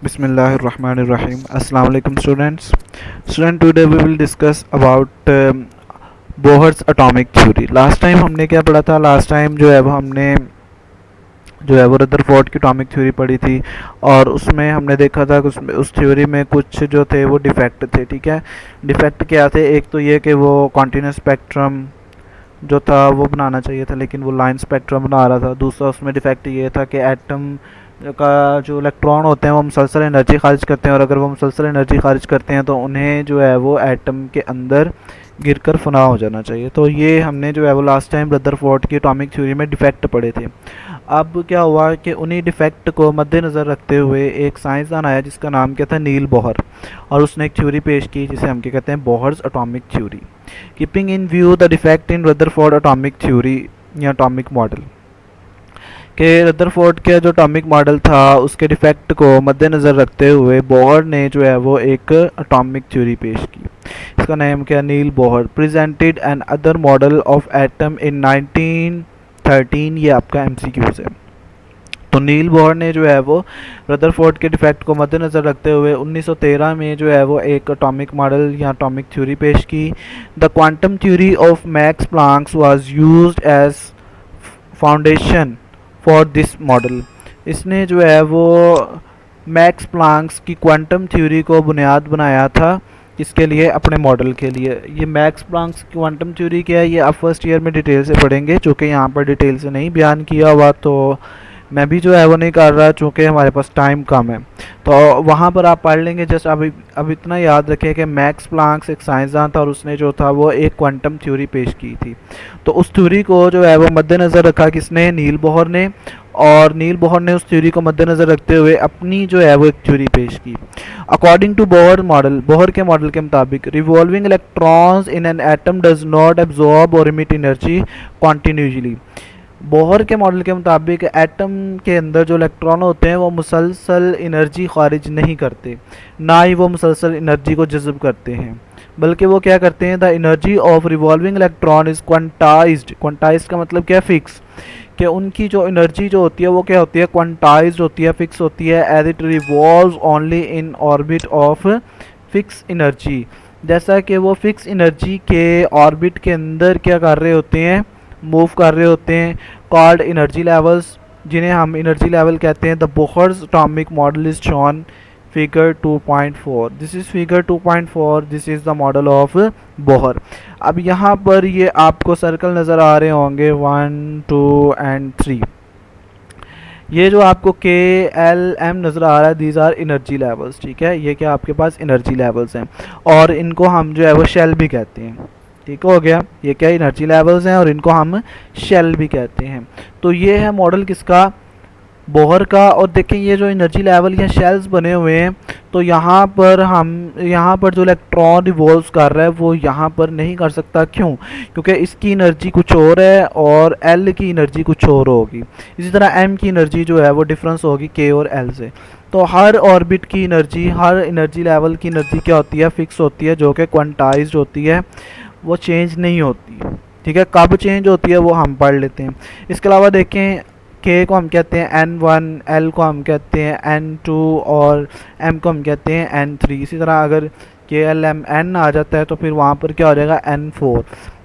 Bismillahirrahmanirrahim. Assalamu alaikum students. Today we will discuss about Bohr's atomic theory. Last time हमने क्या पढ़ा था? Last time जो है वो हमने जो है वो रदरफोर्ड की एटॉमिक थ्योरी पढ़ी थी और उसमें हमने देखा था कि उसमें उस थ्योरी में कुछ जो थे वो डिफेक्ट थे. ठीक है, डिफेक्ट क्या थे? एक तो ये कि वो कॉन्टिन्यूस स्पेक्ट्रम जो था वो बनाना चाहिए था लेकिन वो लाइन स्पेक्ट्रम बना रहा था. दूसरा उसमें डिफेक्ट ये था कि एटम का जो इलेक्ट्रॉन होते हैं वो मुसलसल एनर्जी खारिज करते हैं और अगर वो मुसलसल एनर्जी खारिज करते हैं तो उन्हें जो है वो एटम के अंदर गिरकर फना हो जाना चाहिए. तो ये हमने जो है वो लास्ट टाइम रदरफोर्ड की एटॉमिक थ्योरी में डिफेक्ट पढ़े थे. अब क्या हुआ कि उन्हीं डिफेक्ट को मद्देनज़र रखते हुए एक साइंसदान आया जिसका नाम क्या था? नील बोहर. और उसने एक थ्योरी पेश की जिसे हम क्या कहते हैं? Bohr's atomic theory. Keeping in view the defect in Rutherford atomic theory या एटॉमिक मॉडल के रदरफोर्ड का जो एटॉमिक मॉडल था उसके डिफेक्ट को मद्देनज़र रखते हुए बोहर ने जो है वो एक एटॉमिक थ्योरी पेश की. इसका नाम क्या? Niels Bohr presented an other model of atom in 1913. ये आपका एमसीक्यूज है. तो नील बोहर ने जो है वो रदरफोर्ड के डिफेक्ट को मद्देनज़र रखते हुए 1913 में जो है वो एक एटॉमिक मॉडल या एटॉमिक थ्योरी पेश की. The quantum theory of Max Planck was used as foundation for this model. इसने जो है वो मैक्स प्लैंक्स की क्वांटम थ्योरी को बुनियाद बनाया था. इसके लिए? अपने मॉडल के लिए. ये मैक्स प्लैंक्स की क्वांटम थ्योरी क्या है ये आप फर्स्ट ईयर में डिटेल से पढ़ेंगे. चूँकि यहाँ पर डिटेल से नहीं बयान किया हुआ तो मैं भी जो है वो नहीं कर रहा चूँकि हमारे पास टाइम कम है. तो वहाँ पर आप पढ़ लेंगे. जस्ट अब इतना याद रखें कि मैक्स प्लैंक्स एक साइंसदान था और उसने जो था वो एक क्वांटम थ्योरी पेश की थी. तो उस थ्योरी को जो है वो मद्देनज़र रखा किसने? नील बोहर ने. और नील बोहर ने उस थ्योरी को मद्देनज़र रखते हुए अपनी जो है वो एक थ्योरी पेश की. According to Bohr model, Bohr के मॉडल के मुताबिक revolving electrons in an atom does not absorb और इमिट एनर्जी कॉन्टिन्यूसली. बोहर के मॉडल के मुताबिक एटम के अंदर जो इलेक्ट्रॉन होते हैं वो मुसलसल एनर्जी खारिज नहीं करते, ना ही वो मुसलसल एनर्जी को जज़ब करते हैं, बल्कि वो क्या करते हैं? The energy of revolving electron is quantized. Quantized का मतलब क्या? फिक्स. कि उनकी जो एनर्जी जो होती है वो क्या होती है? क्वांटाइज्ड होती है, फिक्स होती है. As it revolves only in orbit of fix energy. जैसा कि वो फिक्स एनर्जी के ऑर्बिट के अंदर क्या कर रहे होते हैं? मूव कर रहे होते हैं. कॉल्ड एनर्जी लेवल्स, जिन्हें हम एनर्जी लेवल कहते हैं. The Bohr's atomic model is shown figure 2.4. This is figure 2.4. This is the model of Bohr. अब यहाँ पर ये आपको सर्कल नज़र आ रहे होंगे 1, 2 एंड 3. ये जो आपको के एल एम नज़र आ रहा है दीज आर एनर्जी लेवल्स. ठीक है, ये क्या आपके पास एनर्जी लेवल्स हैं और इनको हम जो है वो शेल भी कहते हैं. ठीक हो गया, ये क्या एनर्जी लेवल्स हैं और इनको हम शेल भी कहते हैं. तो ये है मॉडल किसका? बोहर का. और देखें ये जो एनर्जी लेवल या शेल्स बने हुए हैं तो यहाँ पर जो इलेक्ट्रॉन रिवॉल्व कर रहा है वो यहाँ पर नहीं कर सकता. क्यों? क्योंकि इसकी एनर्जी कुछ और है और एल की एनर्जी कुछ और होगी. इसी तरह एम की एनर्जी जो है वो डिफरेंस होगी के और एल से. तो हर ऑर्बिट की एनर्जी, हर एनर्जी लेवल की एनर्जी क्या होती है? फिक्स होती है, जो कि क्वांटाइज्ड होती है, वो चेंज नहीं होती. ठीक है, कब चेंज होती है वो हम पढ़ लेते हैं. इसके अलावा देखें के को हम कहते हैं N1, एल को हम कहते हैं N2 और एम को हम कहते हैं N3. इसी तरह अगर के एल एम एन आ जाता है तो फिर वहाँ पर क्या हो जाएगा? N4.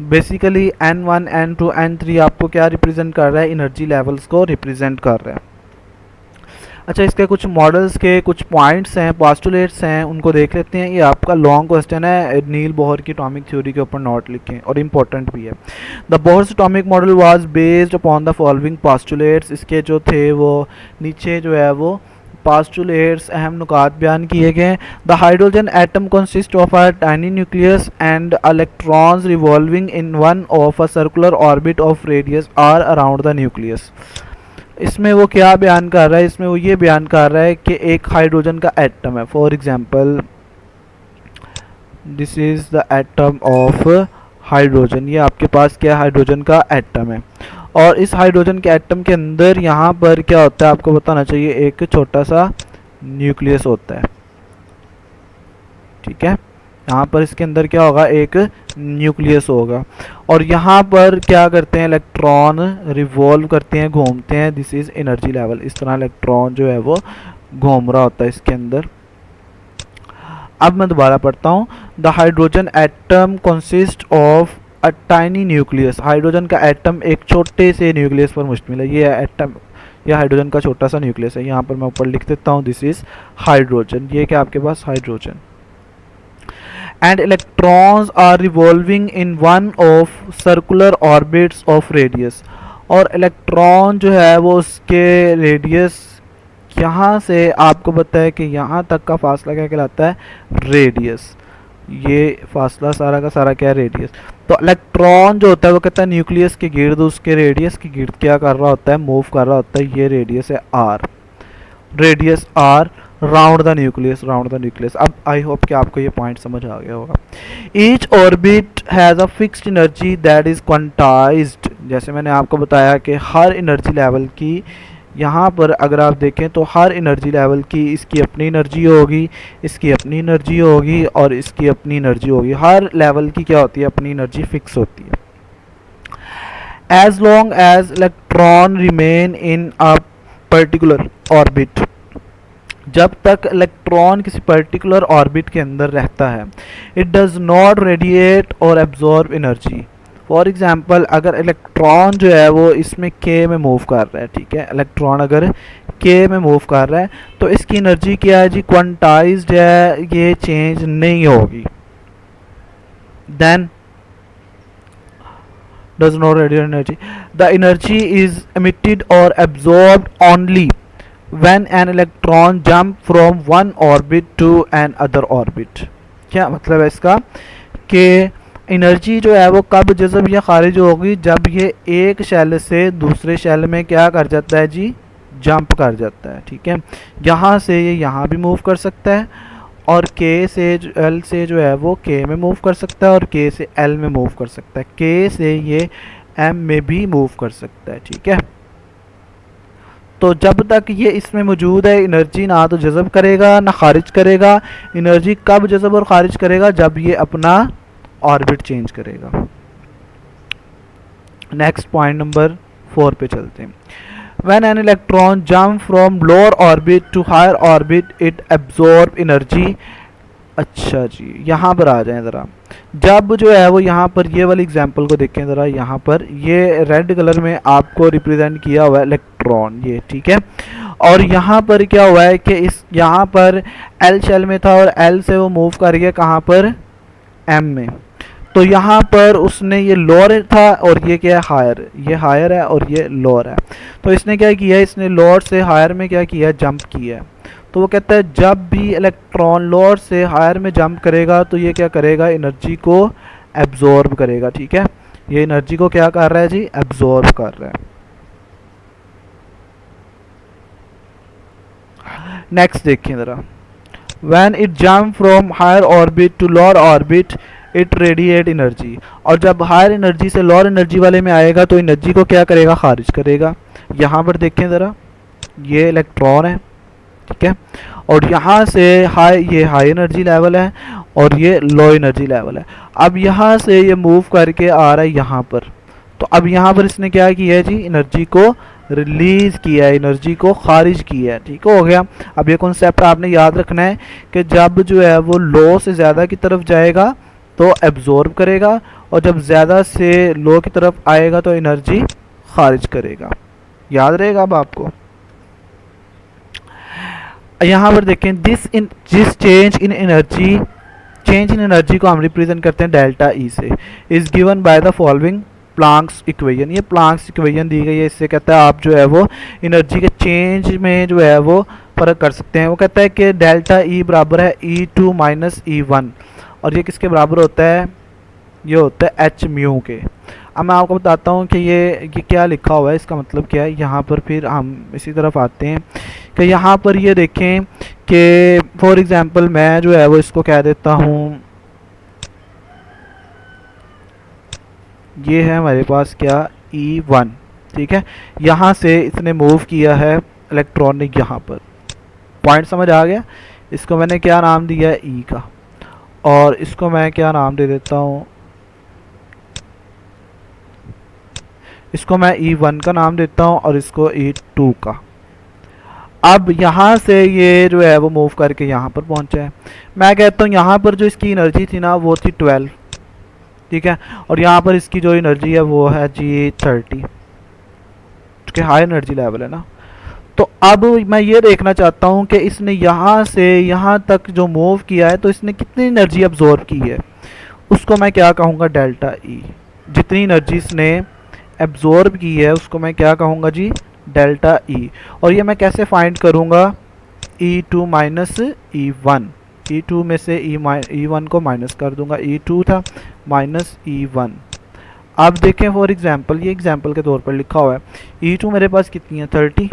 Basically N1, N2, N3 आपको क्या रिप्रेजेंट कर रहा है? एनर्जी लेवल्स को रिप्रेजेंट कर रहा है. अच्छा, इसके कुछ मॉडल्स के कुछ पॉइंट्स हैं, पोस्टुलेट्स हैं, उनको देख लेते हैं. ये आपका लॉन्ग क्वेश्चन है. नील बोहर की एटॉमिक थ्योरी के ऊपर नोट लिखें और इम्पोर्टेंट भी है. The Bohr's atomic model was based upon the following postulates. इसके जो थे वो नीचे जो है वो पोस्टुलेट्स अहम नुकात बयान किए गए. The hydrogen atom consist of a tiny nucleus and electrons revolving in one of a circular orbit of radius R around the nucleus. इसमें वो क्या बयान कर रहा है? इसमें वो ये बयान कर रहा है कि एक हाइड्रोजन का एटम है. For example this is the atom of hydrogen. ये आपके पास क्या हाइड्रोजन का एटम है और इस हाइड्रोजन के एटम के अंदर यहाँ पर क्या होता है आपको बताना चाहिए? एक छोटा सा न्यूक्लियस होता है. ठीक है, यहाँ पर इसके अंदर क्या होगा? एक न्यूक्लियस होगा और यहाँ पर क्या करते हैं? इलेक्ट्रॉन रिवॉल्व करते हैं, घूमते हैं. This is energy level. इस तरह इलेक्ट्रॉन जो है वो घूम रहा होता है इसके अंदर। अब मैं दोबारा पढ़ता हूँ। The hydrogen atom consist of a tiny nucleus. Hydrogen का एटम एक छोटे से न्यूक्लियस पर मुश्तमिल है। ये एटम, यह हाइड्रोजन का छोटा सा न्यूक्लियस है। यहाँ पर मैं ऊपर लिख देता हूँ दिस इज हाइड्रोजन। ये क्या आपके पास hydrogen. And electrons are revolving in one of circular orbits of radius. और इलेक्ट्रॉन जो है वो उसके रेडियस, यहाँ से आपको पता है कि यहाँ तक का फासला क्या कहलाता है, रेडियस। ये फासला सारा का सारा क्या है, रेडियस। तो इलेक्ट्रॉन जो होता है वो कहता है न्यूक्लियस के गिर्द, उसके रेडियस के गिर्द क्या कर रहा होता है, मूव कर रहा होता है। ये रेडियस है R, radius R round the nucleus, round the nucleus. अब आई होप कि आपको ये पॉइंट समझ आ गया होगा। Each orbit has a fixed energy that is quantized. जैसे मैंने आपको बताया कि हर एनर्जी लेवल की, यहाँ पर अगर आप देखें तो हर एनर्जी लेवल की इसकी अपनी एनर्जी होगी, इसकी अपनी एनर्जी होगी और इसकी अपनी एनर्जी होगी। हर लेवल की क्या होती है, अपनी एनर्जी फिक्स होती है। As long as electron remain in a particular orbit, जब तक इलेक्ट्रॉन किसी पर्टिकुलर ऑर्बिट के अंदर रहता है, इट डज नॉट रेडिएट और एब्जॉर्ब एनर्जी। फॉर एग्जाम्पल अगर इलेक्ट्रॉन जो है वो इसमें के में मूव कर रहा है, ठीक है, इलेक्ट्रॉन अगर के में मूव कर रहा है तो इसकी एनर्जी क्या है जी, क्वांटाइज्ड है, ये चेंज नहीं होगी। Then does not radiate energy. The energy is emitted or absorbed only when an electron jump from one orbit to another orbit. क्या मतलब है इसका कि एनर्जी जो है वो कब जज़ब या खारिज होगी, जब ये एक शेल से दूसरे शेल में क्या कर जाता है जी, जंप कर जाता है। ठीक है, यहाँ से ये यहाँ भी मूव कर सकता है और के से एल से जो है वो के में मूव कर सकता है और के से एल में मूव कर सकता है, के से ये एम में भी मूव कर सकता है। ठीक है, तो जब तक ये इसमें मौजूद है एनर्जी ना तो जज़ब करेगा ना खारिज करेगा। एनर्जी कब जज़ब और खारिज करेगा, जब ये अपना ऑर्बिट चेंज करेगा। नेक्स्ट पॉइंट नंबर 4 पे चलते हैं। When an electron jump from lower orbit to higher orbit, it absorb energy। अच्छा जी, यहाँ पर आ जाएं ज़रा। जब जो है वो यहाँ पर ये वाली एग्जांपल को देखें ज़रा, यहाँ पर ये रेड कलर में आपको रिप्रेजेंट किया हुआ है इलेक्ट्रॉन, ये ठीक है। और यहाँ पर क्या हुआ है कि इस यहाँ पर एल शेल में था और एल से वो मूव कर गया कहाँ पर, एम में। तो यहाँ पर उसने ये लोअर था और ये क्या है, हायर। ये हायर है और ये लोअर है। तो इसने क्या किया, इसने लोअर से हायर में क्या किया, जंप किया है। तो वो कहता है जब भी इलेक्ट्रॉन लोअर से हायर में जंप करेगा तो ये क्या करेगा, एनर्जी को एब्जॉर्ब करेगा। ठीक है, ये एनर्जी को क्या कर रहा है जी, एब्जॉर्ब कर रहा है। नेक्स्ट देखिए ज़रा। When it jump from higher orbit to lower orbit, it radiate energy. और जब हायर एनर्जी से लोअर एनर्जी वाले में आएगा तो एनर्जी को क्या करेगा, खारिज करेगा। यहाँ पर देखें ज़रा, ये इलेक्ट्रॉन है, ठीक है, और यहाँ से ये हाई एनर्जी लेवल है और ये लो एनर्जी लेवल है। अब यहाँ से ये मूव करके आ रहा है यहाँ पर। तो अब यहाँ पर इसने क्या किया है जी, एनर्जी को रिलीज़ किया है, एनर्जी को खारिज किया है। ठीक हो गया। अब ये कॉन्सेप्ट आपने याद रखना है कि जब जो है वो लो से ज़्यादा की तरफ जाएगा तो एब्जॉर्ब करेगा और जब ज़्यादा से लो की तरफ आएगा तो एनर्जी खारिज करेगा। याद रहेगा अब आपको। यहाँ पर देखें, जिस चेंज इन एनर्जी को हम रिप्रेजेंट करते हैं डेल्टा ई से, is given by the following Planck's equation. ये प्लांक्स इक्वेशन दी गई है, इससे कहता है आप जो है वो एनर्जी के चेंज में जो है वो फ़र्क कर सकते हैं। वो कहता है कि डेल्टा ई बराबर है E2 माइनस E1 और ये किसके बराबर होता है, ये होता है एच म्यू के। अब मैं आपको बताता हूँ कि ये क्या लिखा हुआ है, इसका मतलब क्या है। यहाँ पर फिर हम इसी तरफ आते हैं कि यहाँ पर ये देखें कि फॉर एग्जांपल मैं जो है वो इसको कह देता हूँ, ये है हमारे पास क्या, E1। ठीक है, यहाँ से इसने मूव किया है इलेक्ट्रॉन ने यहाँ पर। पॉइंट समझ आ गया। इसको मैंने क्या नाम दिया है, E का, और इसको मैं क्या नाम दे देता हूँ, इसको मैं E1 का नाम देता हूँ और इसको E2 का। अब यहाँ से ये जो है वो मूव करके यहाँ पर पहुँचा है। मैं कहता हूँ यहाँ पर जो इसकी एनर्जी थी ना वो थी 12, ठीक है, और यहाँ पर इसकी जो एनर्जी है वो है जी 30, क्योंकि हाई एनर्जी लेवल है ना। तो अब मैं ये देखना चाहता हूँ कि इसने यहाँ से यहाँ तक जो मूव किया है तो इसने कितनी एनर्जी अब्जॉर्ब की है, उसको मैं क्या कहूँगा, डेल्टा ई। जितनी एनर्जी इसने एब्जॉर्ब की है उसको मैं क्या कहूँगा जी, डेल्टा ई। और ये मैं कैसे फाइंड करूँगा, E2 माइनस E1, E2 में से E1 को माइनस कर दूंगा, E2 था माइनस E1। आप देखें फॉर एग्जांपल, ये एग्जांपल के तौर पर लिखा हुआ है, E2 मेरे पास कितनी है 30,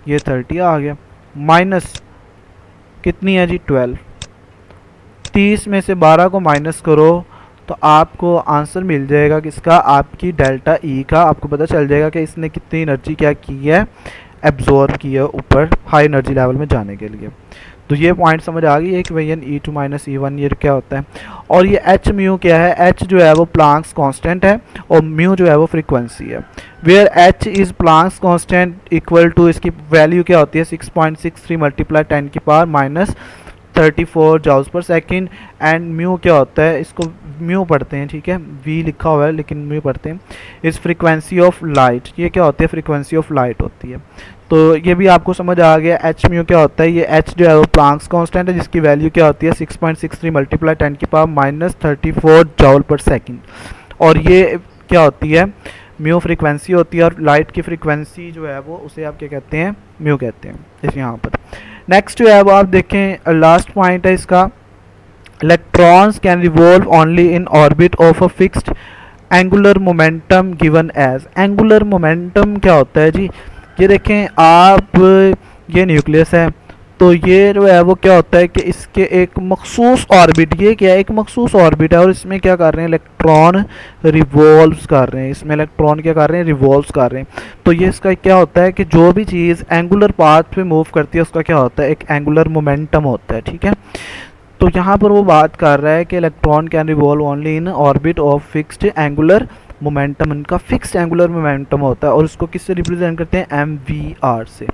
ये 30 आ गया, माइनस कितनी है जी 12, 30 में से 12 को माइनस करो तो आपको आंसर मिल जाएगा किसका, आपकी डेल्टा ई का। आपको पता चल जाएगा कि इसने कितनी एनर्जी क्या की है, एब्जॉर्ब की है ऊपर हाई एनर्जी लेवल में जाने के लिए। तो ये पॉइंट समझ आ गई है कि भैया E2 माइनस E1 ये क्या होता है। और ये एच म्यू क्या है, एच जो है वो प्लांक्स कांस्टेंट है और म्यू जो है वो फ्रीक्वेंसी है। Where H is Planck's constant equal to, इसकी वैल्यू क्या होती है 6.63 मल्टीप्लाई 10 की power minus 34 joules per second. And mu क्या होता है, इसको म्यू पढ़ते हैं, ठीक है, वी लिखा हुआ है लेकिन म्यू पढ़ते हैं, इस फ्रीक्वेंसी ऑफ लाइट। ये क्या होती है, फ्रीक्वेंसी ऑफ लाइट होती है। तो ये भी आपको समझ आ गया। एच म्यू क्या होता है, ये एच जो है वो प्लांक्स कांस्टेंट है जिसकी वैल्यू क्या होती है 6.63 मल्टीप्लाई 10 की पावर माइनस 34 जॉल पर सेकेंड। और ये क्या होती है, म्यू फ्रीक्वेंसी होती है, और लाइट की फ्रीक्वेंसी जो है वो उसे आप क्या कहते हैं, म्यू कहते हैं इस यहाँ पर। नेक्स्ट जो है वो आप देखें, लास्ट पॉइंट है इसका, electrons can revolve only in orbit of a fixed angular momentum given as. Angular momentum क्या होता है जी, ये देखें आप, ये न्यूक्लियस है, तो ये जो है वो क्या होता है कि इसके एक मखसूस ऑर्बिट, ये क्या है, एक मखसूस ऑर्बिट है, और इसमें क्या कर रहे हैं, इलेक्ट्रॉन रिवॉल्व्स कर रहे हैं, इसमें इलेक्ट्रॉन क्या कर रहे हैं, रिवॉल्व्स कर रहे हैं। तो ये इसका क्या होता है कि जो भी चीज़ एंगुलर पाथ पे मूव करती है उसका क्या होता है, एक एंगुलर मोमेंटम होता है, ठीक है। तो यहाँ पर वो बात कर रहा है कि electron can revolve only in orbit of fixed angular momentum, इनका फिक्स्ड एंगुलर मोमेंटम होता है, और इसको किससे रिप्रेजेंट करते हैं, MVR से।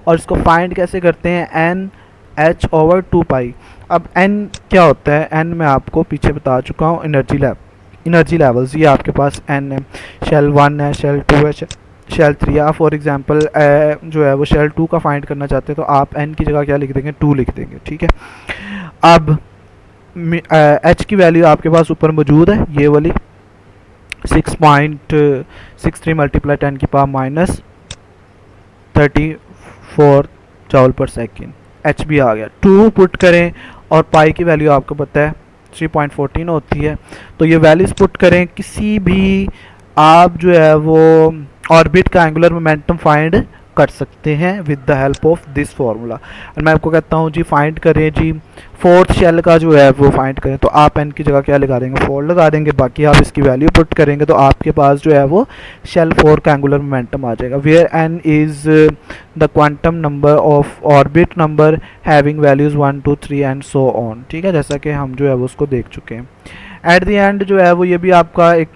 और इसको फाइंड कैसे करते हैं, NH/2 पाई। अब N क्या होता है, N मैं आपको पीछे बता चुका हूँ, एनर्जी लेवल्स, ये आपके पास N है, शेल 1 है, शेल 2 है, शेल 3 है। फॉर एग्जांपल जो है वो शेल 2 का फाइंड करना चाहते हैं तो आप N की जगह क्या लिख देंगे, 2 लिख देंगे, ठीक है। अब H की वैल्यू आपके पास ऊपर मौजूद है, ये वाली 6.63 मल्टीप्लाई 10 की पावर माइनस 34 जॉल पर सेकेंड, एच भी आ गया। 2 पुट करें और पाई की वैल्यू आपको पता है 3.14 होती है। तो ये वैल्यूज पुट करें, किसी भी आप जो है वो ऑर्बिट का एंगुलर मोमेंटम फाइंड कर सकते हैं with the help of this formula. और मैं आपको कहता हूँ जी फाइंड करें जी, फोर्थ शेल का जो है वो फाइंड करें, तो आप एन की जगह क्या लगा देंगे, 4 लगा देंगे। बाकी आप इसकी वैल्यू पुट करेंगे तो आपके पास जो है वो शेल 4 का एंगुलर मोमेंटम आ जाएगा। Where N is the quantum number of orbit number having values 1 2 3 and so on, ठीक है, जैसा कि हम जो है वो उसको देख चुके हैं। एट द एंड जो है वो ये भी आपका एक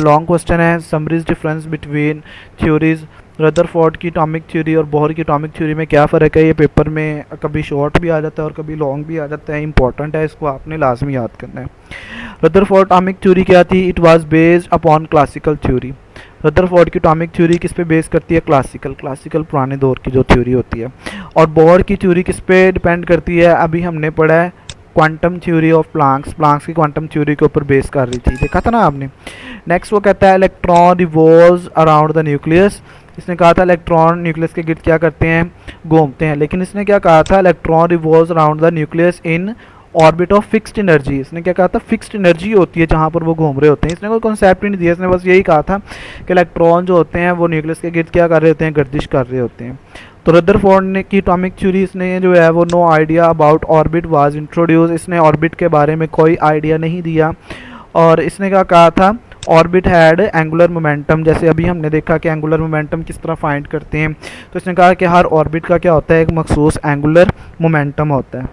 लॉन्ग क्वेश्चन है, summaries difference between theories, Rutherford की एटॉमिक थ्योरी और बोहर की एटॉमिक थ्योरी में क्या फ़र्क है। ये पेपर में कभी शॉर्ट भी आ जाता है और कभी लॉन्ग भी आ जाता है, इंपॉर्टेंट है, इसको आपने लाजमी याद करना है। रदरफोर्ड एटॉमिक थ्योरी क्या थी, it was based upon classical theory. Rutherford की एटॉमिक थ्योरी किस पे बेस करती है, क्लासिकल पुराने दौर की जो थ्योरी होती है। और बोहर की थ्योरी किस पे डिपेंड करती है, अभी हमने पढ़ा है क्वांटम थ्योरी ऑफ प्लांक्स की क्वांटम थ्योरी के ऊपर बेस कर रही थी, देखा था ना आपने। नेक्स्ट वो कहता है electron revolves around the nucleus. इसने कहा था इलेक्ट्रॉन न्यूक्लियस के गिर्द क्या करते हैं, घूमते हैं, लेकिन इसने क्या कहा था, electron revolves around the nucleus in orbit of fixed energy. इसने क्या कहा था, फिक्स्ड एनर्जी होती है जहाँ पर वो घूम रहे होते हैं। इसने कोई कॉन्सेप्ट ही नहीं दिया, इसने बस यही कहा था कि इलेक्ट्रॉन जो होते हैं वो न्यूक्लियस के गिर्द क्या कर रहे होते हैं, गर्दिश कर रहे होते हैं। तो रदरफोर्ड ने की एटॉमिक थ्योरी, इसने जो है वो no idea about orbit was introduce, इसने ऑर्बिट के बारे में कोई आइडिया नहीं दिया। और इसने क्या कहा था, ऑर्बिट हैड एंगुलर मोमेंटम, जैसे अभी हमने देखा कि एंगुलर मोमेंटम किस तरह फाइंड करते हैं। तो इसने कहा कि हर ऑर्बिट का क्या होता है, एक मखसूस एंगुलर मोमेंटम होता है।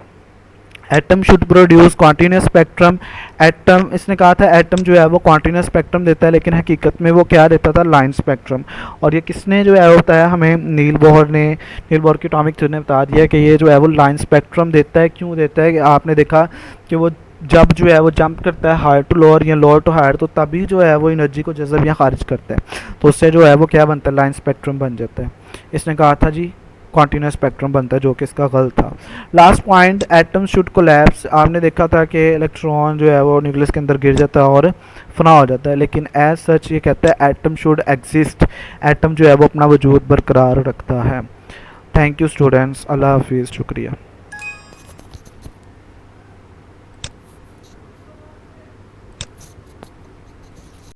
Atom should produce continuous spectrum. Atom, इसने कहा था एटम जो है वो कॉन्टीन्यूस स्पेक्ट्रम देता है, लेकिन हकीकत में वो क्या देता था, लाइन स्पेक्ट्रम। और ये किसने जो है वो बताया हमें, नील बोहर ने, नील बोहर की एटॉमिक थ्योरी ने बता दिया कि ये जो है वो लाइन स्पेक्ट्रम देता है। क्यों देता है कि आपने देखा कि वो जब जो है वो जंप करता है हायर टू लोअर या लोअर टू हायर, तो तभी जो है वो एनर्जी को जज़ब या खारिज करता है, तो उससे जो है वो क्या बनता है, लाइन स्पेक्ट्रम बन जाता है। इसने कहा था जी कॉन्टीन्यूस स्पेक्ट्रम बनता है, जो कि इसका गलत था। Last point, atom should collapse. आपने देखा था कि इलेक्ट्रॉन जो है वो न्यूक्लियस के अंदर गिर जाता है और फना हो जाता है, लेकिन एज सच ये कहता है एटम शुड एग्जिस्ट। एटम जो है वो अपना वजूद बरकरार रखता है। थैंक यू स्टूडेंट्स, अल्लाह हाफिज़, शुक्रिया।